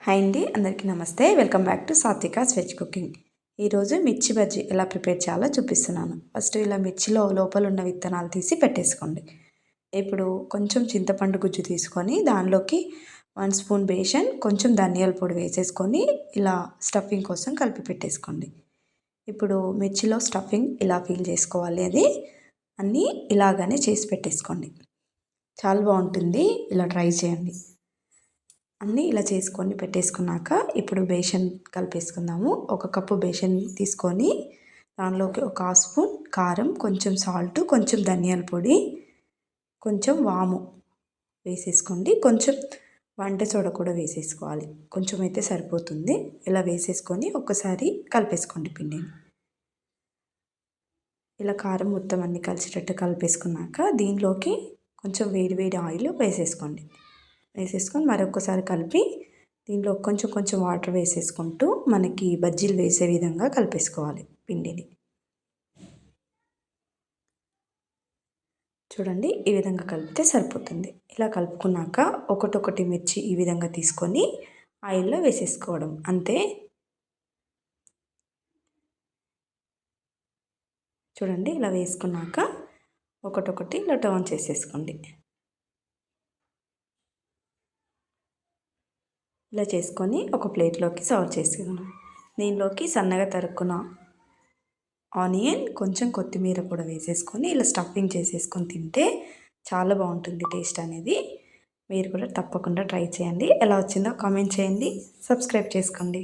Hi అండి, అందరికీ నమస్తే. Welcome back to Satvika's veg cooking. ఈరోజు మిర్చి బజ్జీ ఎలా ప్రిపేర్ చేయాలో చూపిస్తున్నాను. ఫస్ట్ ఇలా మిర్చిలో లోపల ఉన్న విత్తనాలు తీసి పెట్టేసుకోండి. ఇప్పుడు కొంచెం చింతపండు గుజ్జు తీసుకొని దానిలోకి 1 స్పూన్ బేసన్, కొంచెం ధనియాల పొడి వేసేసుకొని ఇలా స్టఫింగ్ కోసం కలిపి పెట్టేసుకోండి. ఇప్పుడు మిర్చిలో స్టఫింగ్ ఇలా ఫిల్ చేసుకోవాలి. అది అన్నీ ఇలాగనే చేసి పెట్టేసుకోండి. చాలా బాగుంటుంది, ఇలా ట్రై చేయండి. అన్నీ ఇలా చేసుకొని పెట్టేసుకున్నాక ఇప్పుడు బేసన్ కలిపేసుకుందాము. 1 కప్పు బేసన్ తీసుకొని దానిలోకి 1/2 స్పూన్ కారం, కొంచెం సాల్ట్, కొంచెం ధనియాల పొడి, కొంచెం వాము వేసేసుకోండి. కొంచెం వంట సోడా కూడా వేసేసుకోవాలి. కొంచెం అయితే సరిపోతుంది. ఇలా వేసేసుకొని ఒకసారి కలిపేసుకోండి పిండిని. ఇలా కారం మొత్తం అన్నీ కలిసేటట్టు కలిపేసుకున్నాక దీనిలోకి కొంచెం వేడి వేడి ఆయిల్ వేసేసుకొని మరొకసారి కలిపి దీంట్లో కొంచెం కొంచెం వాటర్ వేసేసుకుంటూ మనకి బజ్జీలు వేసే విధంగా కలిపేసుకోవాలి పిండిని. చూడండి, ఈ విధంగా కలిపితే సరిపోతుంది. ఇలా కలుపుకున్నాక ఒకటొకటి మిర్చి ఈ విధంగా తీసుకొని ఆయిల్లో వేసేసుకోవడం అంతే. చూడండి, ఇలా వేసుకున్నాక ఒకటొకటి ఇలా టర్న్ చేసేసుకోండి. ఇలా చేసుకొని ఒక ప్లేట్లోకి సర్వ్ చేసుకున్నాం. దీనిలోకి సన్నగా తరుక్కున్న ఆనియన్, కొంచెం కొత్తిమీర కూడా వేసేసుకొని ఇలా స్టఫింగ్ చేసేసుకొని తింటే చాలా బాగుంటుంది టేస్ట్ అనేది. మీరు కూడా తప్పకుండా ట్రై చేయండి. ఎలా వచ్చిందో కామెంట్ చేయండి. సబ్స్క్రైబ్ చేసుకోండి.